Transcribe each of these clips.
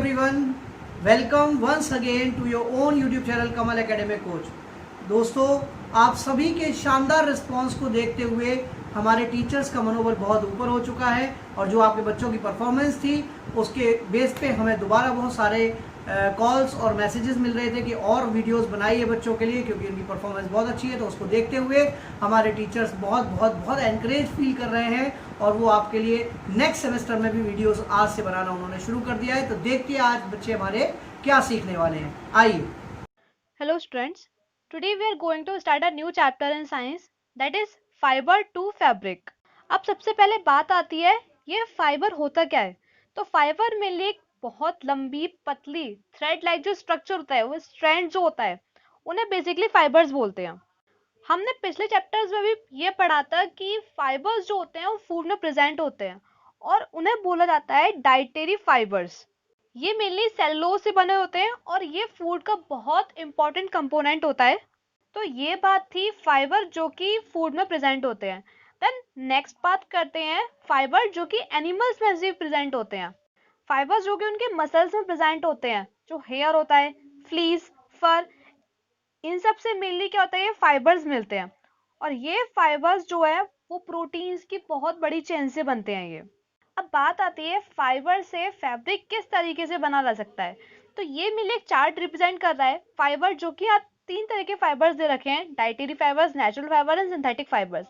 everyone, welcome once again to your own YouTube channel Kamal academic coach. दोस्तों, आप सभी के शानदार रिस्पांस को देखते हुए हमारे टीचर्स का मनोबल बहुत ऊपर हो चुका है और जो आपके बच्चों की परफॉर्मेंस थी उसके बेस पे हमें दोबारा बहुत सारे कॉल्स और मैसेजेस मिल रहे थे कि और वीडियोस बनाइए बच्चों के लिए, क्योंकि उनकी परफॉर्मेंस बहुत अच्छी है। तो उसको देखते हुए हमारे टीचर्स बहुत बहुत बहुत एनकरेज फील कर रहे हैं और वो आपके लिए नेक्स्ट सेमेस्टर में भी वीडियोस आज से बनाना उन्होंने शुरू कर दिया है। तो देखिए आज बच्चे हमारे क्या सीखने वाले हैं, आइए। Hello students, today we are going to start a new chapter in science, that is fiber to fabric। अब सबसे पहले बात आती है ये फाइबर होता क्या है। तो फाइबर में एक बहुत लंबी पतली थ्रेड लाइक जो स्ट्रक्चर होता है, वो स्ट्रैंड जो होता है, उन्हें बेसिकली फाइबर्स बोलते हैं। हमने पिछले चैप्टर्स में भी ये पढ़ा था कि फाइबर्स जो होते हैं वो फूड में प्रेजेंट होते हैं और उन्हें बोला जाता है डाइटरी फाइबर्स। ये मेनली सेलुलोज से बने होते हैं और ये फूड का बहुत इंपॉर्टेंट कंपोनेंट होता है। तो ये बात थी फाइबर जो कि फूड में प्रेजेंट होते हैं। देन नेक्स्ट बात करते हैं फाइबर जो कि एनिमल्स में भी प्रेजेंट होते हैं। फाइबर्स जो कि उनके मसल्स में प्रेजेंट होते हैं, जो हेयर होता है, फ्लीस, फर, इन सब से मेनली क्या होता है, ये फाइबर्स मिलते हैं। और ये फाइबर्स जो है वो प्रोटीन्स की बहुत बड़ी चेन से बनते हैं। ये अब बात आती है फाइबर से फैब्रिक किस तरीके से बना जा सकता है। तो ये मेनली एक चार्ट रिप्रेजेंट कर रहा है फाइबर, जो कि आप तीन तरह के फाइबर्स दे रखे हैं, dietary fibres, natural fibre and synthetic fibres.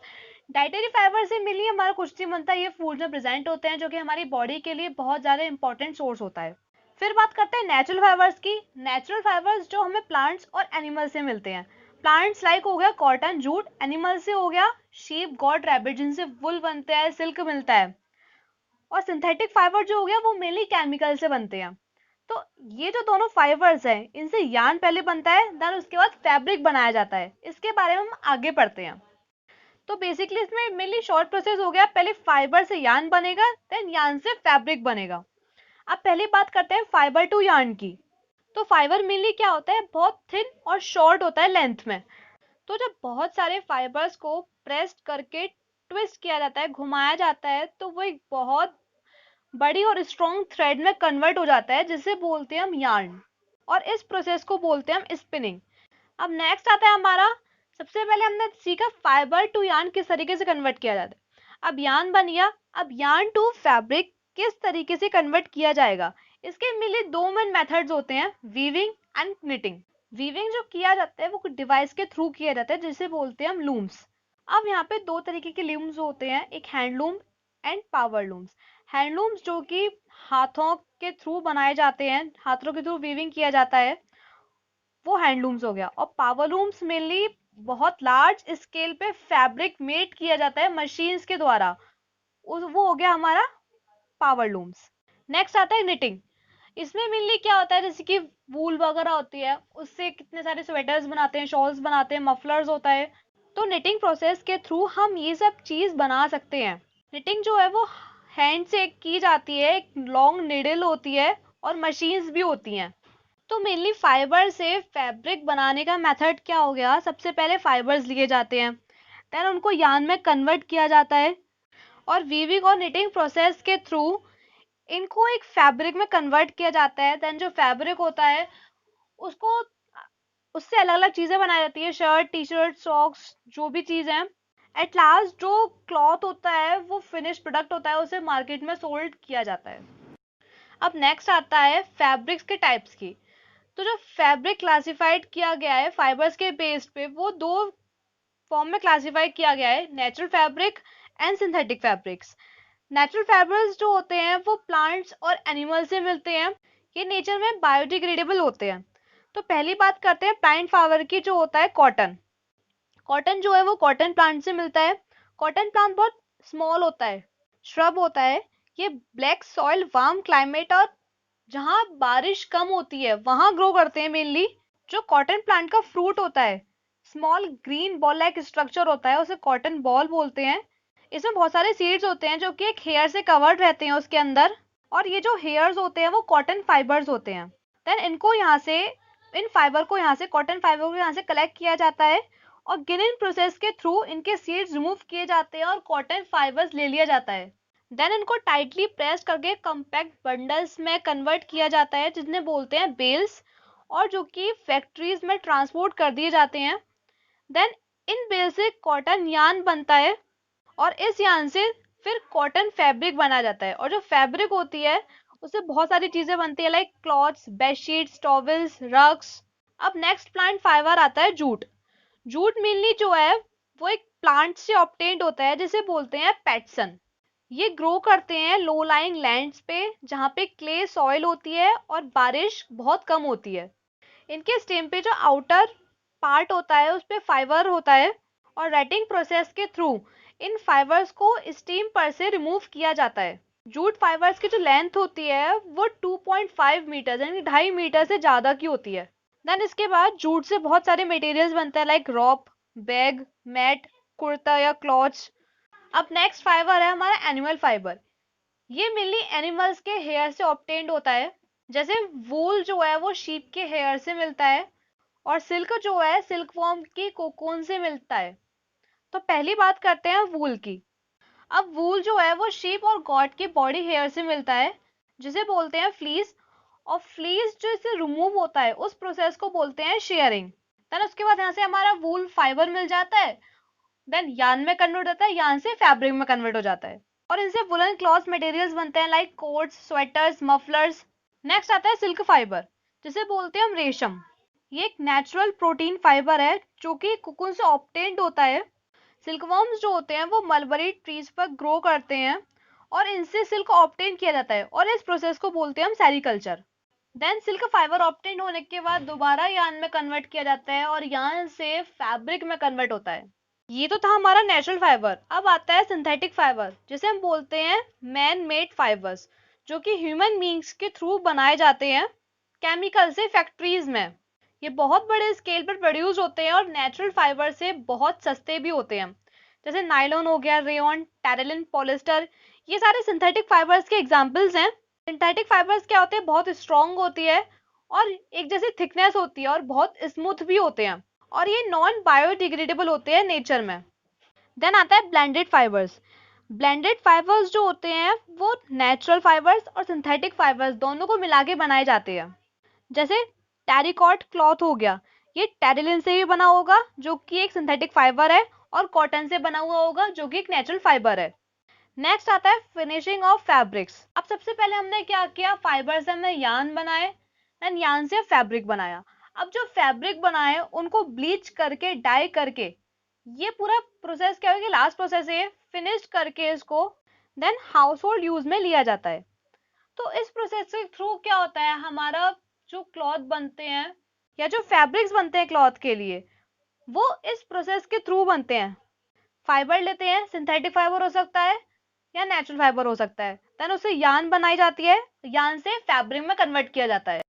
Dietary fibre से मिली हमारा कुछ नहीं बनता, ये फूड में प्रेजेंट होते हैं, जो कि हमारी बॉडी के लिए बहुत ज्यादा इंपॉर्टेंट सोर्स होता है। फिर बात करते हैं नेचुरल फाइबर्स की। नेचुरल फाइबर्स जो हमें प्लांट्स और एनिमल से मिलते हैं। प्लांट्स लाइक हो गया कॉटन, जूट, एनिमल से हो गया शीप, गॉट, रैबिट, जिनसे वुल बनता है, सिल्क मिलता है। और सिंथेटिक फाइबर जो हो गया वो मेनली केमिकल से बनते हैं। तो ये जो दोनों फाइबर्स हैं, इनसे यार्न पहले बनता है, देन उसके बाद फैब्रिक बनाया जाता है। इसके बारे में हम आगे पढ़ते हैं। तो बेसिकली इसमें मेनली शॉर्ट प्रोसेस हो गया, पहले फाइबर से यार्न बनेगा, देन यार्न से फैब्रिक बनेगा। अब पहले बात करते हैं फाइबर टू यार्न की। तो फाइबर मेनली क्या होता है, बहुत थिन और शॉर्ट होता है लेंथ में। तो जब बहुत सारे फाइबर्स को प्रेस करके ट्विस्ट किया जाता है, घुमाया जाता है, तो वो एक बहुत बड़ी और स्ट्रॉन्ग थ्रेड में कन्वर्ट हो जाता है, जिसे बोलते हैं हम यार्न। और इस प्रोसेस को बोलते हैं हम स्पिनिंग। अब नेक्स्ट आता है हमारा, सबसे पहले हमने सीखा फाइबर टू यार्न किस तरीके से कन्वर्ट किया जाता है। अब यार्न बन गया, अब यार्न टू फैब्रिक किस तरीके से कन्वर्ट किया जाएगा। इसके मिले दो मेन मेथड्स होते हैं, वीविंग एंड निटिंग। वीविंग जो किया जाता है वो डिवाइस के थ्रू किया जाता है, जिसे बोलते हैं हम लूम्स। अब यहाँ पे दो तरीके के लूम्स होते हैं, एक handloom and power looms. Handlooms जो कि हाथों के थ्रू बनाए जाते हैं, हाथों के थ्रू वीविंग किया जाता है, वो हैंडलूम्स हो गया। और पावर लूम्स मेनली बहुत लार्ज स्केल पे फैब्रिक मेड किया जाता है मशीन्स के द्वारा, वो हो गया हमारा पावर लूम्स। नेक्स्ट आता है निटिंग। इसमें मेनली क्या होता है, जैसे कि वूल वगैरह होती है, उससे कितने सारे स्वेटर्स बनाते हैं, शॉल्स बनाते हैं, मफलर्स होता है। तो निटिंग प्रोसेस के थ्रू हम ये सब चीज बना सकते हैं। निटिंग जो है वो हैंड से की जाती है, एक लॉन्ग निडल होती है और मशीन्स भी होती हैं। तो मेनली फाइबर से फैब्रिक बनाने का मेथड क्या हो गया, सबसे पहले फाइबर्स लिए जाते हैं, देन उनको यार्न में कन्वर्ट किया जाता है और वीविंग और निटिंग प्रोसेस के थ्रू इनको एक फैब्रिक में कन्वर्ट किया जाता है। देन जो फैब्रिक होता है उसको, उससे अलग अलग चीजें बनाई जाती है, शर्ट, टी शर्ट, सॉक्स, जो भी चीज है। एट लास्ट जो क्लॉथ होता है वो फिनिश प्रोडक्ट होता है, उसे मार्केट में सोल्ड किया जाता है। अब नेक्स्ट आता है फैब्रिक्स के टाइप्स की। तो जो फैब्रिक क्लासिफाइड किया गया है फाइबर्स के बेस पे, वो दो फॉर्म में क्लासिफाई किया गया है, natural fabric and synthetic fabrics. Natural fabrics जो होते हैं वो प्लांट्स और एनिमल से मिलते हैं, ये नेचर में बायोडिग्रेडेबल होते हैं। तो पहली बात करते हैं प्लांट फाइबर की, जो होता है कॉटन। कॉटन जो है वो कॉटन प्लांट से मिलता है। कॉटन प्लांट बहुत स्मॉल होता है, श्रब होता है। ये ब्लैक सॉइल, वार्म क्लाइमेट और जहाँ बारिश कम होती है वहां ग्रो करते हैं मेनली। जो कॉटन प्लांट का फ्रूट होता है, small green ball like structure होता है, उसे कॉटन बॉल बोलते हैं। इसमें बहुत सारे सीड्स होते हैं जो कि एक हेयर से कवर्ड रहते हैं उसके अंदर, और ये जो हेयर्स होते हैं वो कॉटन फाइबर्स होते हैं। देन इनको यहाँ से, इन फाइबर को यहाँ से, कॉटन फाइबर को यहाँ से कलेक्ट किया जाता है और गिनिंग प्रोसेस के थ्रू इनके सीड्स रिमूव किए जाते हैं और कॉटन फाइबर्स ले लिया जाता है। देन इनको टाइटली प्रेस करके कम्पैक्ट बंडल्स में कन्वर्ट किया जाता है, जिन्हें बोलते हैं बेल्स, और जो कि फैक्ट्रीज में ट्रांसपोर्ट कर दिए जाते हैं। देन इन बेल से कॉटन यार्न बनता है और इस यार्न से फिर कॉटन फैब्रिक बनाया जाता है, और जो फैब्रिक होती है उससे बहुत सारी चीजें बनती है, like clothes, bedsheets, towels, rugs. अब नेक्स्ट प्लांट फाइबर आता है जूट। जूट मेनली जो है वो एक प्लांट से ऑब्टेन्ड होता है, जिसे बोलते हैं पैटसन। ये ग्रो करते हैं लो लाइंग लैंड्स पे, जहाँ पे क्ले सॉइल होती है और बारिश बहुत कम होती है। इनके स्टेम पे जो आउटर पार्ट होता है उस पे फाइबर होता है, और रेटिंग प्रोसेस के थ्रू इन फाइबर्स को स्टीम पर से रिमूव किया जाता है। जूट फाइबर्स की जो लेंथ होती है वो 2.5 मीटर यानी 2.5 मीटर से ज्यादा की होती है। देन इसके बाद जूट से बहुत सारे मटेरियल्स बनते हैं, लाइक रॉप, बैग, मैट, कुर्ता या क्लॉथ्स। अब नेक्स्ट फाइबर है हमारा एनिमल फाइबर। ये मेनली एनिमल्स के हेयर से ऑब्टेन्ड होता है। जैसे वूल जो है वो शीप के हेयर से मिलता है, और सिल्क जो है सिल्क वॉर्म की कोकून से मिलता है। तो पहली बात करते हैं वूल की। अब वूल जो है वो शीप और गॉट की बॉडी हेयर से मिलता है, जिसे बोलते हैं फ्लीस। और फ्लीस जो इससे रिमूव होता है उस प्रोसेस को बोलते हैं शेयरिंग। देन उसके बाद यहाँ से हमारा वूल फाइबर मिल जाता है, देन यार्न में कन्वर्ट होता है, यार्न से फैब्रिक में कन्वर्ट हो जाता है, और इनसे वुलन क्लॉथ मटेरियल्स बनते हैं, like quotes, sweaters, mufflers. Next आता है सिल्क फाइबर, जिसे बोलते हैं हम रेशम। ये एक नेचुरल प्रोटीन फाइबर है जो कि कोकून से ऑब्टेन्ड होता है। सिल्कवर्म्स जो होते हैं वो मलबरी ट्रीज पर ग्रो करते हैं, और इनसे सिल्क ऑब्टेन किया जाता है, और इस प्रोसेस को बोलते हैं हम sericulture. Then silk fibre obtain होने के बाद दोबारा यार्न में कन्वर्ट किया जाता है, और यार्न से फैब्रिक में कन्वर्ट होता है। ये तो था हमारा नेचुरल फाइबर। अब आता है सिंथेटिक फाइबर, जिसे हम बोलते हैं मैन मेड फाइबर्स, जो कि ह्यूमन बींग्स के थ्रू बनाए जाते हैं केमिकल से फैक्ट्रीज में। ये बहुत बड़े स्केल पर प्रोड्यूस होते हैं और नेचुरल फाइबर से बहुत सस्ते भी होते हैं। जैसे नायलॉन हो गया, रेयॉन, टेरिलिन, पॉलिस्टर, ये सारे सिंथेटिक फाइबर्स के एग्जांपल्स हैं। सिंथेटिक फाइबर्स क्या होते हैं, बहुत स्ट्रॉन्ग होती है और एक जैसी थिकनेस होती है, और बहुत स्मूथ भी होते हैं, और ये नॉन बायोडिग्रेडेबल होते हैं नेचर में। देन आता है ब्लेंडेड फाइबर्स। ब्लेंडेड फाइबर्स जो होते हैं वो नेचुरल फाइबर्स और सिंथेटिक फाइबर्स दोनों को मिला के बनाए जाते हैं। जैसे टेरिकॉट क्लॉथ हो गया, ये टेरिलिन से भी बना होगा जो कि एक सिंथेटिक फाइबर है, और कॉटन से बना हुआ होगा जो कि एक नेचुरल फाइबर है। नेक्स्ट आता है फिनिशिंग ऑफ फैब्रिक्स। अब सबसे पहले हमने क्या किया, फाइबर से हमने यार्न बनाए, एंड यार्न से फैब्रिक बनाया। अब जो फैब्रिक बनाए उनको ब्लीच करके, डाई करके, ये पूरा प्रोसेस क्या होगा, लास्ट प्रोसेस है फिनिश करके इसको देन हाउस होल्ड यूज में लिया जाता है। तो इस प्रोसेस के थ्रू क्या होता है, हमारा जो क्लॉथ बनते हैं या जो फैब्रिक्स बनते हैं क्लॉथ के लिए, वो इस प्रोसेस के थ्रू बनते हैं। फाइबर लेते हैं, सिंथेटिक फाइबर हो सकता है या नेचुरल फाइबर हो सकता है, देन उससे यार्न बनाई जाती है, यार्न से फैब्रिक में कन्वर्ट किया जाता है।